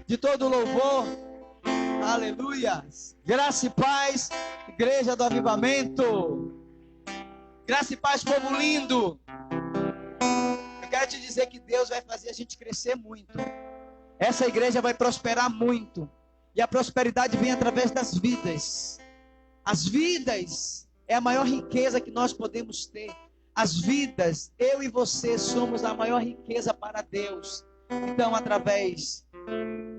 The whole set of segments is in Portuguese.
de todo louvor. Aleluia. Graça e paz, igreja do avivamento. Graça e paz, povo lindo. Eu quero te dizer que Deus vai fazer a gente crescer muito. Essa igreja vai prosperar muito. E a prosperidade vem através das vidas. As vidas é a maior riqueza que nós podemos ter. As vidas, eu e você somos a maior riqueza para Deus. Então, através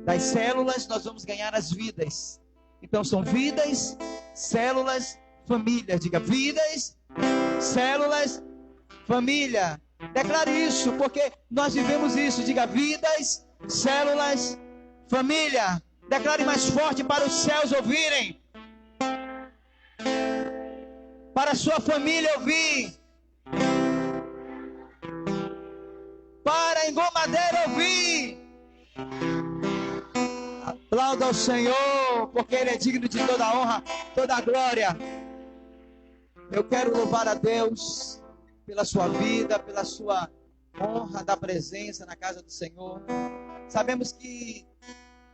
das células, nós vamos ganhar as vidas. Então, são vidas, células, família. Diga, vidas, células, família. Declare isso, porque nós vivemos isso. Diga, vidas, células, família. Declare mais forte para os céus ouvirem. Para a sua família ouvir. Para a engomadeira ouvir. Aplauda ao Senhor, porque Ele é digno de toda a honra, toda a glória. Eu quero louvar a Deus pela sua vida, pela sua honra da presença na casa do Senhor. Sabemos que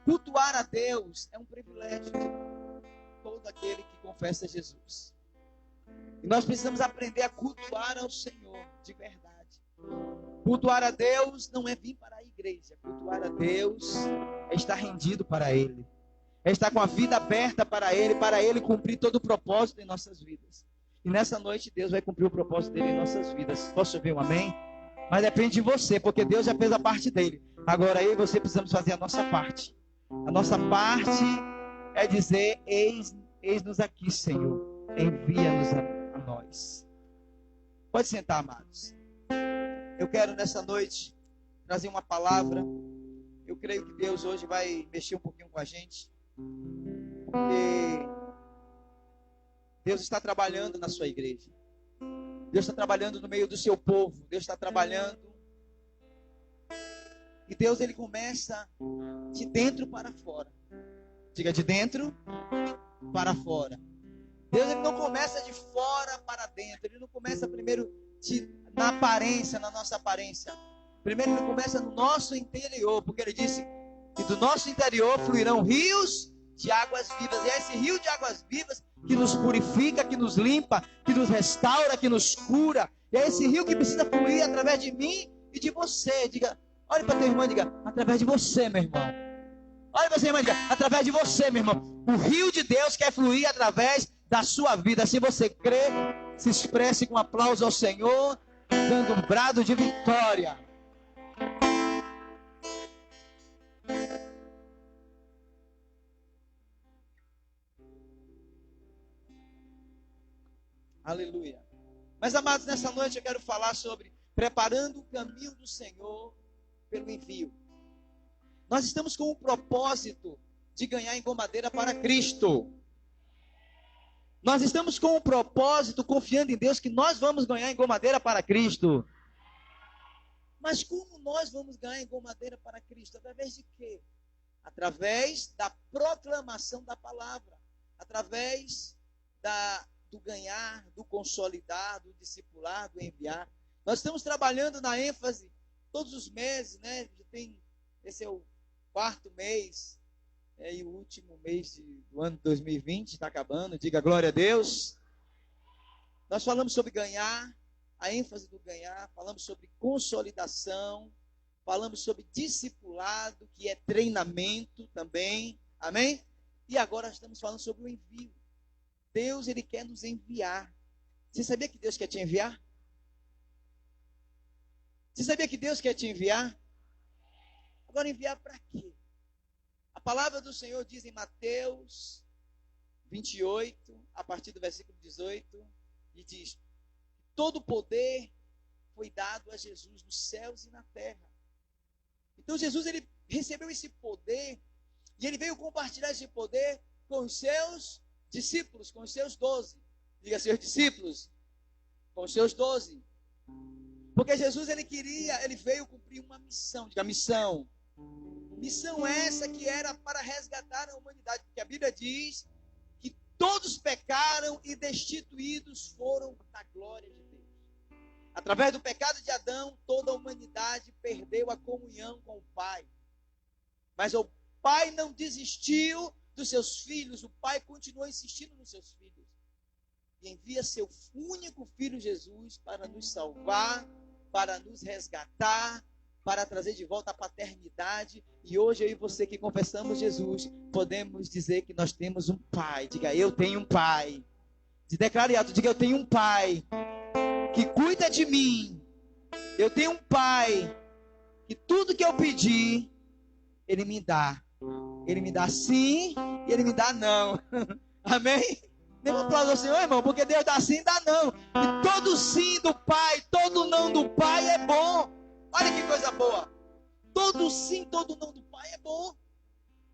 cultuar a Deus é um privilégio de todo aquele que confessa Jesus. E nós precisamos aprender a cultuar ao Senhor de verdade. Cultuar a Deus não é vir para a igreja. Cultuar a Deus é estar rendido para Ele. É estar com a vida aberta para Ele cumprir todo o propósito em nossas vidas. E nessa noite Deus vai cumprir o propósito dele em nossas vidas. Posso ouvir um amém? Mas depende de você, porque Deus já fez a parte dele. Agora eu e você precisamos fazer a nossa parte. A nossa parte é dizer, eis-nos aqui, Senhor. Envia-nos a nós. Pode sentar, amados. Eu quero nessa noite trazer uma palavra. Eu creio que Deus hoje vai mexer um pouquinho com a gente. Porque Deus está trabalhando na sua igreja. Deus está trabalhando no meio do seu povo. Deus está trabalhando. E Deus, Ele começa de dentro para fora. Diga, de dentro para fora. Deus, Ele não começa de fora para dentro. Ele não começa primeiro na aparência, na nossa aparência. Primeiro Ele começa no nosso interior. Porque Ele disse que do nosso interior fluirão rios de águas vivas. E é esse rio de águas vivas que nos purifica, que nos limpa, que nos restaura, que nos cura. E é esse rio que precisa fluir através de mim e de você. Diga, olhe para teu irmão e diga, através de você, meu irmão. Olha para você, irmão, e diga, através de você, meu irmão. O rio de Deus quer fluir através da sua vida. Se você crê, se expresse com aplauso ao Senhor, dando um brado de vitória. Aleluia. Mas, amados, nessa noite eu quero falar sobre preparando o caminho do Senhor pelo envio. Nós estamos com o propósito de ganhar engomadeira para Cristo. Nós estamos com o propósito, confiando em Deus, que nós vamos ganhar engomadeira para Cristo. Mas como nós vamos ganhar engomadeira para Cristo? Através de quê? Através da proclamação da palavra. Através do ganhar, do consolidar, do discipular, do enviar. Nós estamos trabalhando na ênfase todos os meses, né? Esse é o 4º mês, e o último mês do ano 2020 está acabando. Diga glória a Deus. Nós falamos sobre ganhar, a ênfase do ganhar, falamos sobre consolidação, falamos sobre discipulado, que é treinamento também, amém? E agora estamos falando sobre o envio. Deus, Ele quer nos enviar. Você sabia que Deus quer te enviar? Você sabia que Deus quer te enviar? Agora, enviar para quê? A palavra do Senhor diz em Mateus 28, a partir do versículo 18, e diz: todo poder foi dado a Jesus nos céus e na terra. Então Jesus, Ele recebeu esse poder, e Ele veio compartilhar esse poder com os seus discípulos, com os seus 12. Diga, seus discípulos, com os seus 12. Porque Jesus, ele veio cumprir uma missão. Diga, missão. Missão essa que era para resgatar a humanidade. Porque a Bíblia diz que todos pecaram e destituídos foram da glória de Deus. Através do pecado de Adão, toda a humanidade perdeu a comunhão com o Pai. Mas pai não desistiu dos seus filhos, o pai continuou insistindo nos seus filhos. E envia seu único filho Jesus para nos salvar, para nos resgatar, para trazer de volta a paternidade. E hoje eu e você que confessamos Jesus, podemos dizer que nós temos um pai. Diga, eu tenho um pai. Declare alto, diga, eu tenho um pai que cuida de mim. Eu tenho um pai que tudo que eu pedir, ele me dá. Ele me dá sim e ele me dá não. Amém? Dê um aplauso ao Senhor, irmão, porque Deus dá sim e dá não. E todo sim do pai, todo não do pai é bom. Olha que coisa boa. Todo sim, todo não do pai é bom.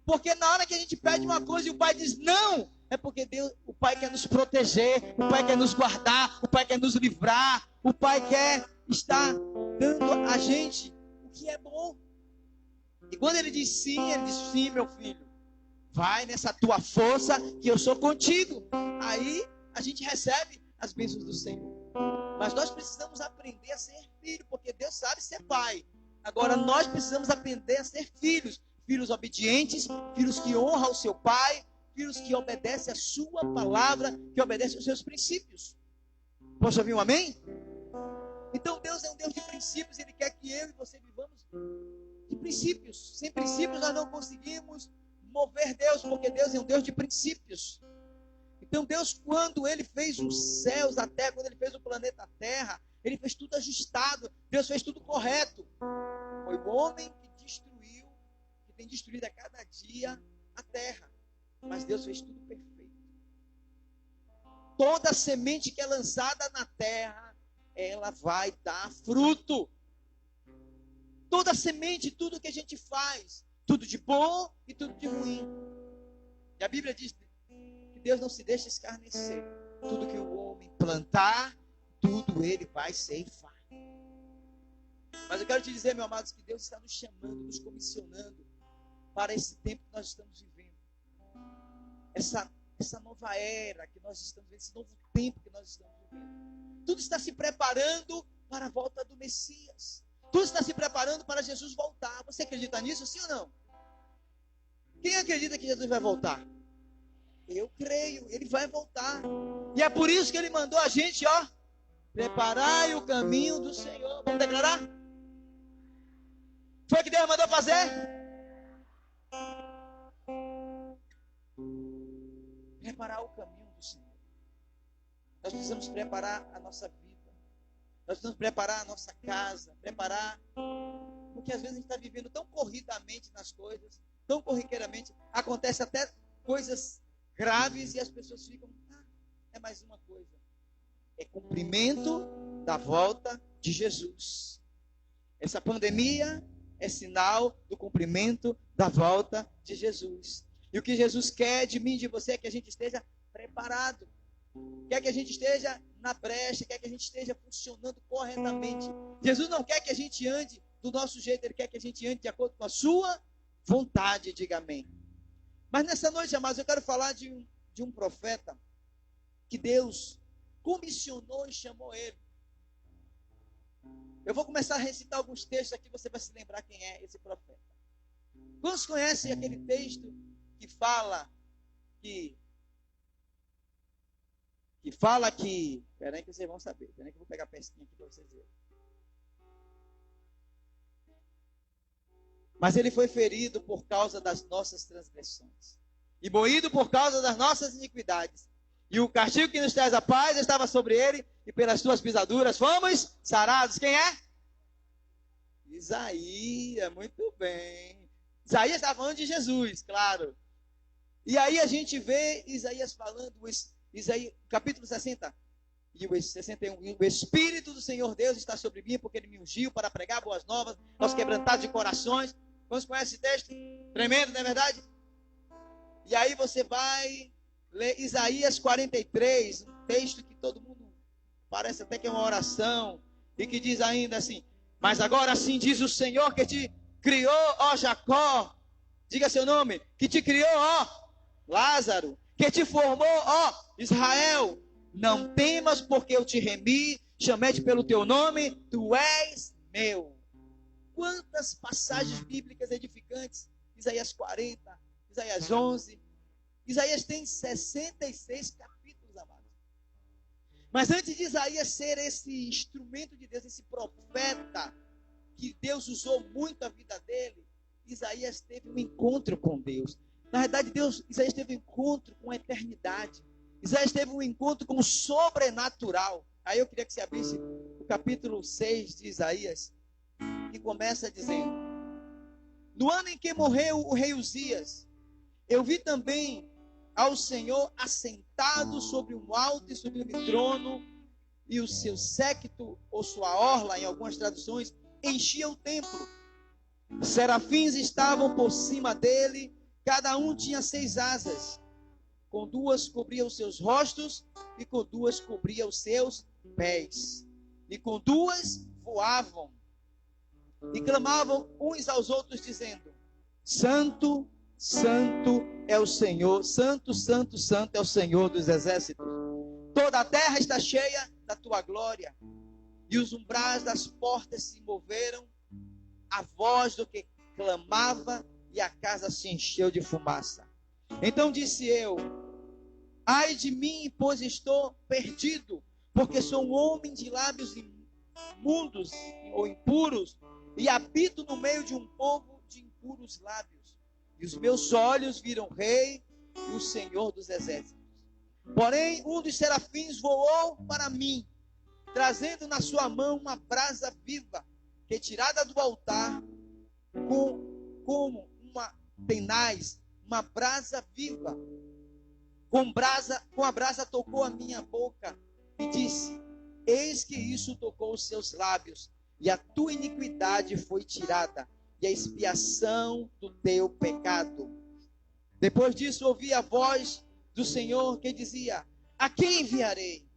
Porque na hora que a gente pede uma coisa e o pai diz não, é porque Deus, o pai quer nos proteger, o pai quer nos guardar, o pai quer nos livrar, o pai quer estar dando a gente o que é bom. E quando ele diz sim, meu filho, vai nessa tua força que eu sou contigo. Aí a gente recebe as bênçãos do Senhor. Mas nós precisamos aprender a ser filho, porque Deus sabe ser pai. Agora nós precisamos aprender a ser filhos. Filhos obedientes, filhos que honram o seu pai, filhos que obedecem a sua palavra, que obedecem aos seus princípios. Posso ouvir um amém? Então Deus é um Deus de princípios, Ele quer que eu e você vivamos de princípios. Sem princípios nós não conseguimos mover Deus, porque Deus é um Deus de princípios. Então Deus, quando Ele fez os céus, a terra, quando Ele fez o planeta Terra, Ele fez tudo ajustado. Deus fez tudo correto. Foi o homem que destruiu, que tem destruído a cada dia a terra. Mas Deus fez tudo perfeito. Toda semente que é lançada na terra, ela vai dar fruto. Toda semente, tudo que a gente faz, tudo de bom e tudo de ruim. E a Bíblia diz que Deus não se deixa escarnecer. Tudo que o homem plantar, tudo ele vai ceifar. Mas eu quero te dizer, meus amados, que Deus está nos chamando, nos comissionando para esse tempo que nós estamos vivendo. Essa nova era que nós estamos vivendo, esse novo tempo que nós estamos vivendo. Tudo está se preparando para a volta do Messias. Tudo está se preparando para Jesus voltar. Você acredita nisso, sim ou não? Quem acredita que Jesus vai voltar? Eu creio, Ele vai voltar. E é por isso que Ele mandou a gente, preparai o caminho do Senhor. Vamos declarar? Foi o que Deus mandou fazer? Preparar o caminho do Senhor. Nós precisamos preparar a nossa vida. Nós precisamos preparar a nossa casa. Preparar. Porque às vezes a gente está vivendo tão corridamente nas coisas, tão corriqueiramente. Acontece até coisas graves e as pessoas ficam, é mais uma coisa. É cumprimento da volta de Jesus. Essa pandemia é sinal do cumprimento da volta de Jesus. E o que Jesus quer de mim e de você é que a gente esteja preparado. Quer que a gente esteja na brecha, quer que a gente esteja funcionando corretamente. Jesus não quer que a gente ande do nosso jeito, Ele quer que a gente ande de acordo com a sua vontade, diga amém. Mas nessa noite, amados, eu quero falar de um profeta que Deus comissionou e chamou ele. Eu vou começar a recitar alguns textos aqui, você vai se lembrar quem é esse profeta. Quantos conhecem aquele texto que fala que... Espera aí que vocês vão saber. Espera aí que eu vou pegar a pesquinha aqui para vocês verem. Mas ele foi ferido por causa das nossas transgressões e moído por causa das nossas iniquidades. E o castigo que nos traz a paz estava sobre ele, e pelas suas pisaduras fomos sarados. Quem é? Isaías, muito bem. Isaías está falando de Jesus, claro. E aí a gente vê Isaías falando, Isaías, capítulo 60, e o 61, o Espírito do Senhor Deus está sobre mim, porque Ele me ungiu para pregar boas novas aos quebrantados de corações. Quantos conhecem esse texto? Tremendo, não é verdade? E aí você vai ler Isaías 43, um texto que todo mundo parece até que é uma oração, e que diz ainda assim: mas agora assim diz o Senhor que te criou, ó Jacó, diga seu nome, que te criou, ó Lázaro, que te formou, ó Israel, não temas porque eu te remi, chamei-te pelo teu nome, tu és meu. Quantas passagens bíblicas edificantes Isaías 40, Isaías 11. Isaías tem 66 capítulos, amados. Mas antes de Isaías ser esse instrumento de Deus, esse profeta que Deus usou muito a vida dele, Isaías teve um encontro com Deus. Na verdade, Isaías teve um encontro com a eternidade. Isaías teve um encontro com o sobrenatural. Aí eu queria que você abrisse o capítulo 6 de Isaías, que começa dizendo: no ano em que morreu o rei Uzias, eu vi também ao Senhor assentado sobre um alto e sublime trono, e o seu séquito, ou sua orla, em algumas traduções, enchia o templo. Serafins estavam por cima dele, cada um tinha 6 asas. Com 2 cobria os seus rostos, e com 2 cobria os seus pés. E com 2 voavam, e clamavam uns aos outros, dizendo: Santo, Santo é o Senhor, Santo, Santo, Santo é o Senhor dos exércitos. Toda a terra está cheia da tua glória. E os umbrais das portas se moveram, a voz do que clamava, e a casa se encheu de fumaça. Então disse eu: ai de mim, pois estou perdido, porque sou um homem de lábios imundos ou impuros, e habito no meio de um povo de impuros lábios. E os meus olhos viram o Rei e o Senhor dos exércitos. Porém, um dos serafins voou para mim, trazendo na sua mão uma brasa viva, retirada do altar, como uma tenaz, uma brasa viva. Com a brasa tocou a minha boca e disse: eis que isso tocou os seus lábios, e a tua iniquidade foi tirada, e a expiação do teu pecado. Depois disso ouvi a voz do Senhor que dizia: a quem enviarei?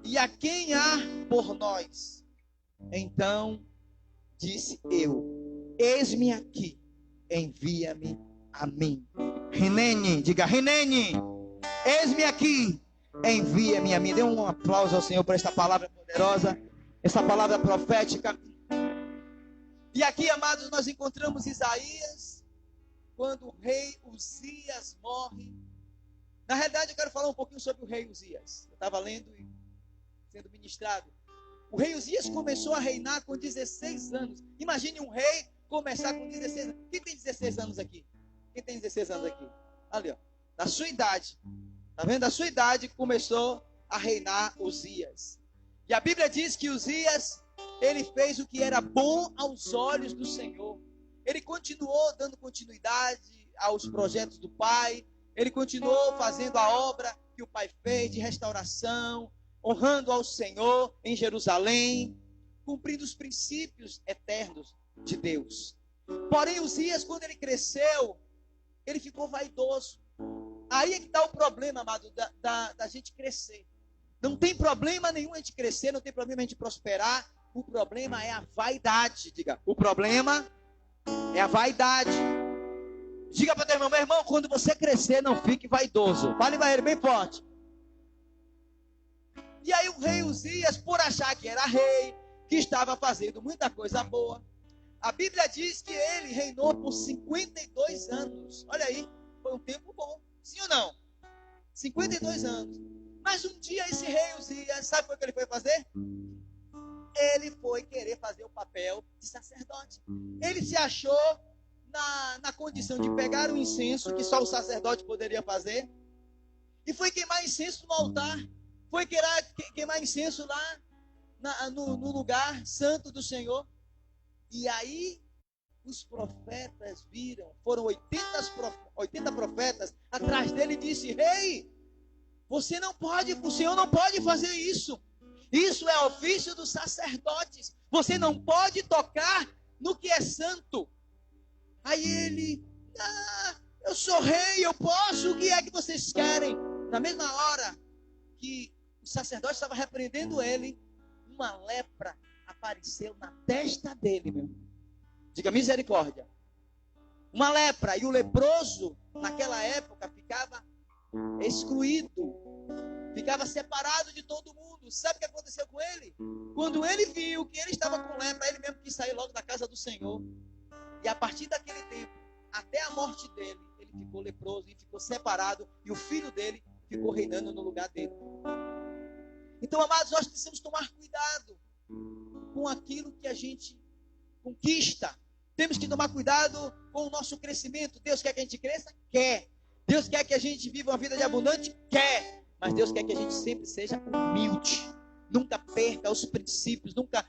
E a quem há por nós? Então disse eu: eis-me aqui, envia-me a mim. Rinene, diga Rinene, eis-me aqui, envia-me a mim. Dê um aplauso ao Senhor por esta palavra poderosa, essa palavra profética. E aqui, amados, nós encontramos Isaías, quando o rei Uzias morre. Na realidade, eu quero falar um pouquinho sobre o rei Uzias. Eu estava lendo e sendo ministrado. O rei Uzias começou a reinar com 16 anos. Imagine um rei começar com 16 anos. Quem tem 16 anos aqui? Quem tem 16 anos aqui? Ali, ó. Da sua idade. Está vendo? Da sua idade começou a reinar Uzias. E a Bíblia diz que Uzias, ele fez o que era bom aos olhos do Senhor. Ele continuou dando continuidade aos projetos do Pai. Ele continuou fazendo a obra que o Pai fez de restauração, honrando ao Senhor em Jerusalém, cumprindo os princípios eternos de Deus. Porém, Uzias, quando ele cresceu, ele ficou vaidoso. Aí é que está o problema, amado, da gente crescer. Não tem problema nenhum a gente crescer, não tem problema a gente prosperar. O problema é a vaidade. Diga, o problema é a vaidade. Diga para o teu irmão: meu irmão, quando você crescer, não fique vaidoso. Fale para ele bem forte. E aí o rei Uzias, por achar que era rei, que estava fazendo muita coisa boa, a Bíblia diz que ele reinou por 52 anos. Olha aí, foi um tempo bom. Sim ou não? 52 anos. Mas um dia esse rei Uzias, sabe o que ele foi fazer? Ele foi querer fazer o papel de sacerdote. Ele se achou na condição de pegar o incenso, que só o sacerdote poderia fazer, e foi queimar incenso no altar. Foi queimar incenso lá no lugar santo do Senhor. E aí os profetas viram, foram 80 profetas atrás dele e disse: rei, você não pode, o Senhor não pode fazer isso. Isso é ofício dos sacerdotes. Você não pode tocar no que é santo. Aí ele: eu sou rei, eu posso, o que é que vocês querem? Na mesma hora que o sacerdote estava repreendendo ele, uma lepra apareceu na testa dele, meu. Diga misericórdia. Uma lepra. E o leproso, naquela época, ficava excluído, ficava separado de todo mundo. Sabe o que aconteceu com ele? Quando ele viu que ele estava com lepra, ele mesmo quis sair logo da casa do Senhor. E a partir daquele tempo, até a morte dele, ele ficou leproso e ficou separado, e o filho dele ficou reinando no lugar dele. Então, amados, nós precisamos tomar cuidado com aquilo que a gente conquista. Temos que tomar cuidado com o nosso crescimento. Deus quer que a gente cresça? Quer. Deus quer que a gente viva uma vida de abundante? Quer. Mas Deus quer que a gente sempre seja humilde. Nunca perca os princípios, nunca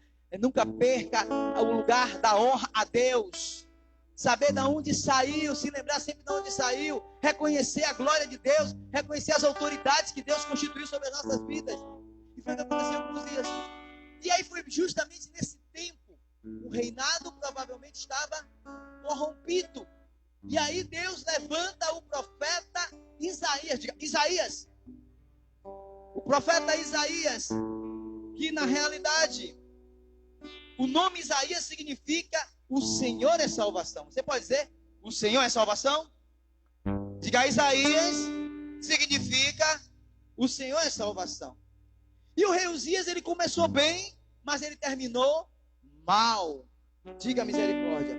perca o lugar da honra a Deus. Saber de onde saiu, se lembrar sempre de onde saiu, reconhecer a glória de Deus, reconhecer as autoridades que Deus constituiu sobre as nossas vidas. E foi o que aconteceu com Uzias. E aí foi justamente nesse tempo, o reinado provavelmente estava corrompido. E aí Deus levanta o profeta Isaías. Diga, Isaías. O profeta Isaías, que na realidade, o nome Isaías significa o Senhor é salvação. Você pode dizer, o Senhor é salvação? Diga, Isaías significa o Senhor é salvação. E o rei Uzias, ele começou bem, mas ele terminou mal. Diga, misericórdia.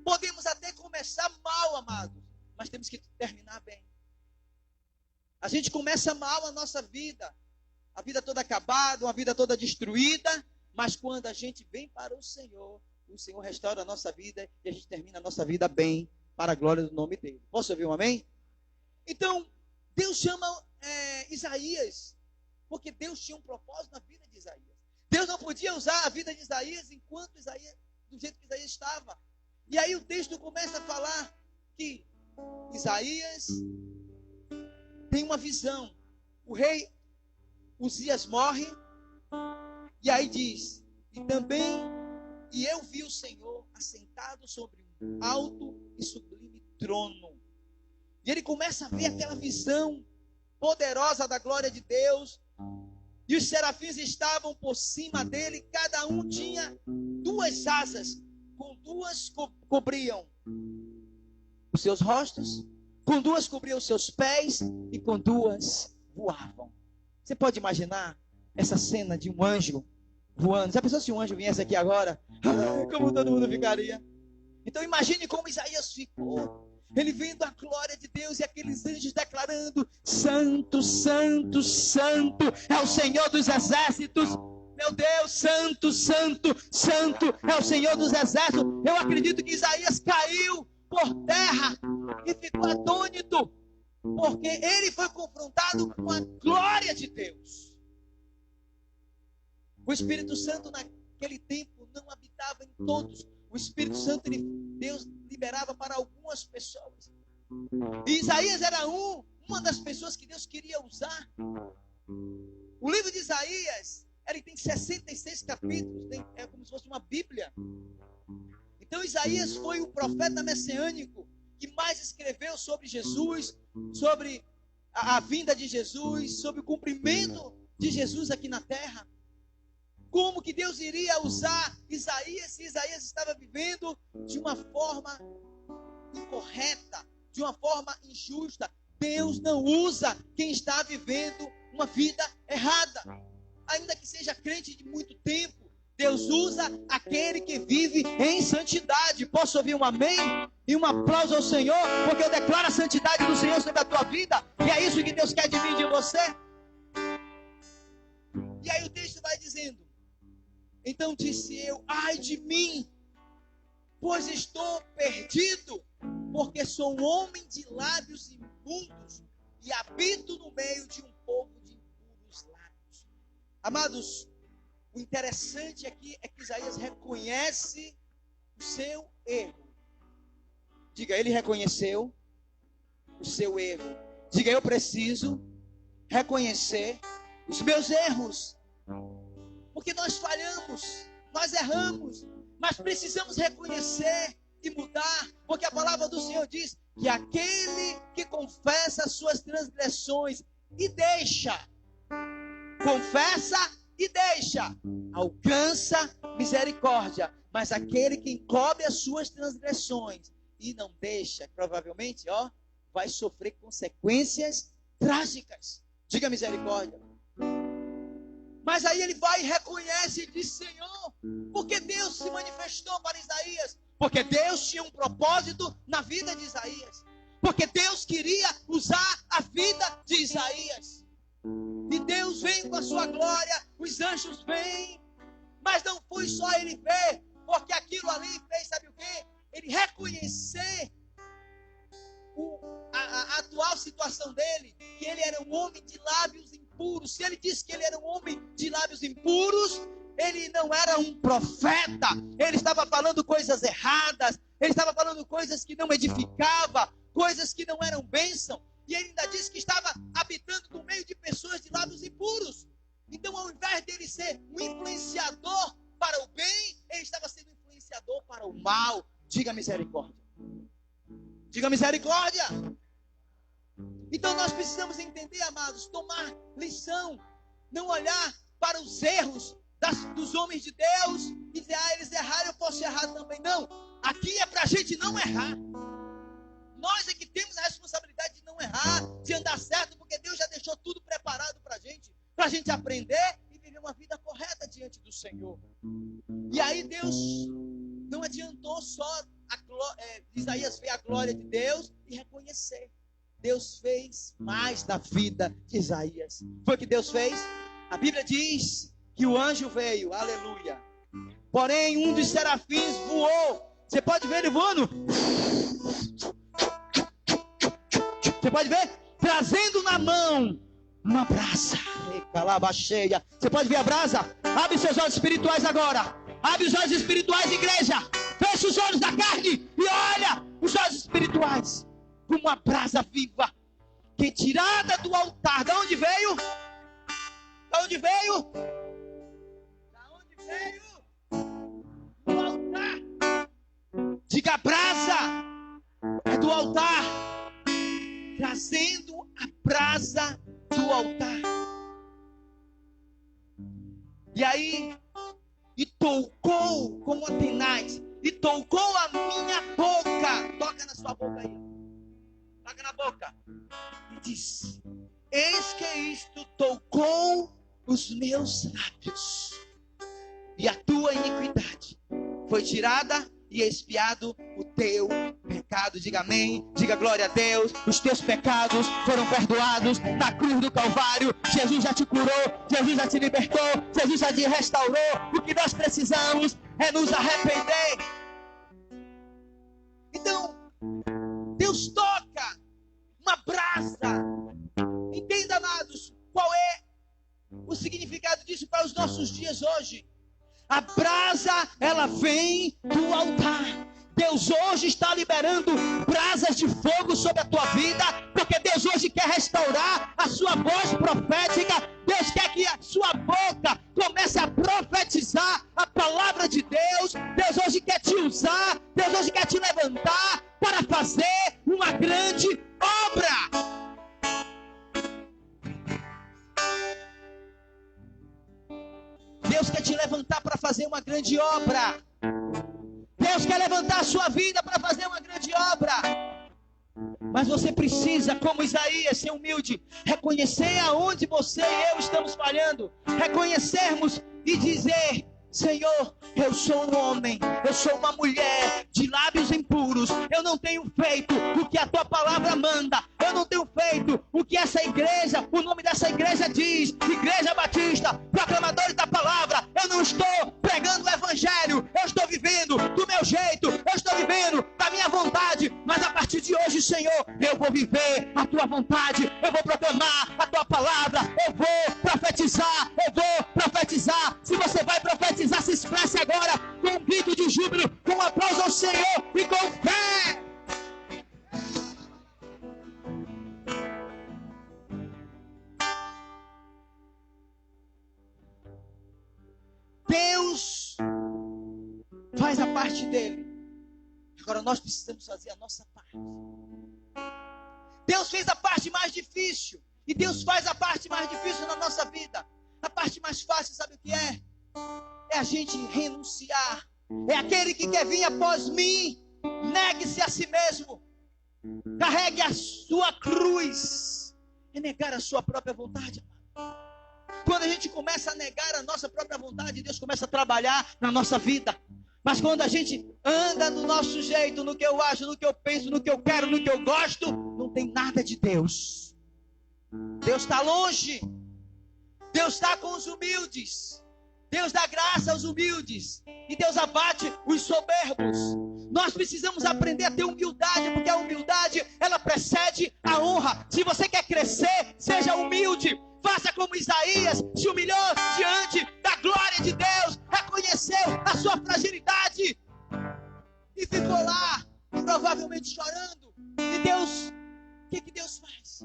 Podemos até começar mal, amados, mas temos que terminar bem. A gente começa mal a nossa vida, a vida toda acabada, uma vida toda destruída, mas quando a gente vem para o Senhor restaura a nossa vida e a gente termina a nossa vida bem, para a glória do nome dele. Posso ouvir um amém? Então, Deus chama Isaías, porque Deus tinha um propósito na vida de Isaías. Deus não podia usar a vida de Isaías enquanto Isaías, do jeito que Isaías estava. E aí o texto começa a falar que Isaías tem uma visão. O rei Uzias morre, e aí diz, e eu vi o Senhor assentado sobre um alto e sublime trono. E ele começa a ver aquela visão poderosa da glória de Deus. E os serafins estavam por cima dele, cada um tinha 2 asas, com 2 cobriam os seus rostos, com 2 cobriam os seus pés, e com 2 voavam. Você pode imaginar essa cena de um anjo voando? Já pensou se um anjo viesse aqui agora? Ai, como todo mundo ficaria. Então imagine como Isaías ficou. Ele vendo a glória de Deus e aqueles anjos declarando: Santo, Santo, Santo é o Senhor dos exércitos. Meu Deus, Santo, Santo, Santo é o Senhor dos exércitos. Eu acredito que Isaías caiu por terra e ficou atônito, porque ele foi confrontado com a glória de Deus. O Espírito Santo naquele tempo não habitava em todos. O Espírito Santo, Deus liberava para algumas pessoas. E Isaías era uma das pessoas que Deus queria usar. O livro de Isaías, ele tem 66 capítulos, é como se fosse uma Bíblia. Então Isaías foi o profeta messiânico que mais escreveu sobre Jesus, sobre a vinda de Jesus, sobre o cumprimento de Jesus aqui na terra. Como que Deus iria usar Isaías se Isaías estava vivendo de uma forma incorreta, de uma forma injusta? Deus não usa quem está vivendo uma vida errada. Ainda que seja crente de muito tempo, Deus usa aquele que vive em santidade. Posso ouvir um amém? E um aplauso ao Senhor, porque eu declaro a santidade do Senhor sobre a tua vida. E é isso que Deus quer de mim e de você. E aí o texto vai dizendo: então disse eu, ai de mim, pois estou perdido, porque sou um homem de lábios imundos e habito no meio de um povo de impuros lábios. Amados, o interessante aqui é que Isaías reconhece o seu erro. Diga, ele reconheceu o seu erro. Diga, eu preciso reconhecer os meus erros. Porque nós falhamos, nós erramos, mas precisamos reconhecer e mudar, porque a palavra do Senhor diz que aquele que confessa as suas transgressões e deixa, confessa e deixa, alcança misericórdia, mas aquele que encobre as suas transgressões e não deixa, provavelmente, vai sofrer consequências trágicas. Diga misericórdia. Mas aí ele vai e reconhece e diz: Senhor, porque Deus se manifestou para Isaías, Porque Deus tinha um propósito na vida de Isaías. Porque Deus queria usar a vida de Isaías. E Deus vem com a sua glória, os anjos vêm. Mas não foi só ele ver, porque aquilo ali fez, sabe o quê? Ele reconhecer a atual situação dele, que ele era um homem de lábios impuros. Se ele disse que ele era um homem de lábios impuros, ele não era um profeta. Ele estava falando coisas erradas, ele estava falando coisas que não edificavam, coisas que não eram bênção. E ele ainda disse que estava habitando no meio de pessoas de lábios impuros. Então, ao invés dele ser um influenciador para o bem, ele estava sendo um influenciador para o mal. Diga misericórdia. Diga misericórdia. Então nós precisamos entender, amados, tomar lição, não olhar para os erros dos homens de Deus e dizer, eles erraram, eu posso errar também. Não, aqui é para a gente não errar. Nós é que temos a responsabilidade de não errar, de andar certo, porque Deus já deixou tudo preparado para a gente aprender e viver uma vida correta diante do Senhor. E aí Deus não adiantou só Isaías ver a glória de Deus e reconhecer. Deus fez mais na vida de Isaías. Foi o que Deus fez? A Bíblia diz que o anjo veio, aleluia. Porém, um dos serafins voou. Você pode ver ele voando? Você pode ver? Trazendo na mão uma brasa. Cheia. Você pode ver a brasa? Abre seus olhos espirituais agora. Abre os olhos espirituais, igreja. Fecha os olhos da carne e olha os olhos espirituais. Uma brasa viva que tirada do altar. Da onde veio? Da onde veio? Da onde veio? Do altar. Diga, a brasa é do altar. Trazendo a brasa do altar. E aí, e tocou com a tenaz, e tocou a minha boca. Toca na sua boca aí. Toca na boca. E disse: eis que isto tocou os meus lábios, e a tua iniquidade foi tirada e expiado o teu pecado. Diga amém, diga glória a Deus. Os teus pecados foram perdoados na cruz do Calvário. Jesus já te curou, Jesus já te libertou, Jesus já te restaurou. O que nós precisamos é nos arrepender. Então, Deus toca uma brasa. Entenda, amados, qual é o significado disso para os nossos dias hoje. A brasa, ela vem do altar. Deus hoje está liberando brasas de fogo sobre a tua vida, porque Deus hoje quer restaurar a sua voz profética. Deus quer que a sua boca comece a profetizar a palavra de Deus. Deus hoje quer te usar, Deus hoje quer te levantar para fazer uma grande obra. Deus quer te levantar para fazer uma grande obra. Deus quer levantar a sua vida para fazer uma grande obra. Mas você precisa, como Isaías, ser humilde, reconhecer aonde você e eu estamos falhando, reconhecermos e dizer: Senhor, eu sou um homem, eu sou uma mulher de lábios impuros. Eu não tenho feito o que a tua palavra manda. Eu não tenho feito o que essa igreja, o nome dessa igreja diz, Igreja Batista, proclamadores da palavra. Eu não estou pregando o evangelho, eu estou vivendo do meu jeito, eu estou vivendo da minha vontade. Mas a partir de hoje, Senhor, eu vou viver a tua vontade, eu vou proclamar a tua palavra, eu vou profetizar, eu vou profetizar. Se você vai profetizar, se expresse agora com um grito de júbilo, com um aplauso ao Senhor e com fé. Deus faz a parte dele. Agora nós precisamos fazer a nossa parte. Deus fez a parte mais difícil, e Deus faz a parte mais difícil na nossa vida. A parte mais fácil, sabe o que é? É a gente renunciar. É aquele que quer vir após mim. Negue-se a si mesmo. Carregue a sua cruz. É negar a sua própria vontade. Quando a gente começa a negar a nossa própria vontade, Deus começa a trabalhar na nossa vida. Mas quando a gente anda do nosso jeito, no que eu acho, no que eu penso, no que eu quero, no que eu gosto, não tem nada de Deus. Deus está longe. Deus está com os humildes. Deus dá graça aos humildes. E Deus abate os soberbos. Nós precisamos aprender a ter humildade, porque a humildade, ela precede a honra. Se você quer crescer, seja humilde. Faça como Isaías, se humilhou diante da glória de Deus, reconheceu a sua fragilidade e ficou lá, provavelmente chorando. E Deus, o que Deus faz?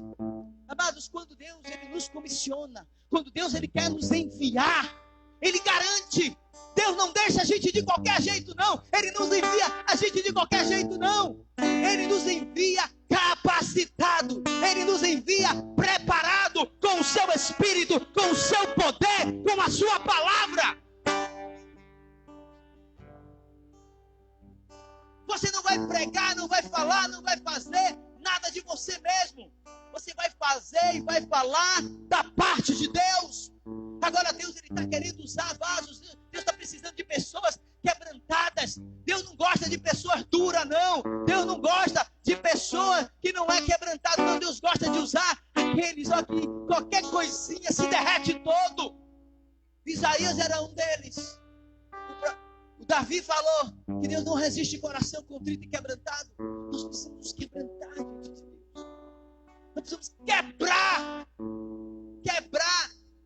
Amados, quando Deus ele nos comissiona, quando Deus ele quer nos enviar, Ele garante. Deus não deixa a gente de qualquer jeito, não. Ele nos envia a gente de qualquer jeito, não. Ele nos envia capacitado. Ele nos envia preparado com o seu Espírito, com o seu poder, com a sua palavra. Você não vai pregar, não vai falar, não vai fazer nada de você mesmo. Você vai fazer e vai falar da parte de Deus. Agora Deus está querendo usar vasos. Deus está precisando de pessoas quebrantadas. Deus não gosta de pessoas duras, não. Deus não gosta de pessoa que não é quebrantada, não. Deus gosta de usar aqueles que qualquer coisinha se derrete todo. Isaías era um deles. O Davi falou que Deus não resiste coração contrito e quebrantado. Nós precisamos nos quebrantar diante de Deus. Nós precisamos quebrar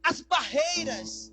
as barreiras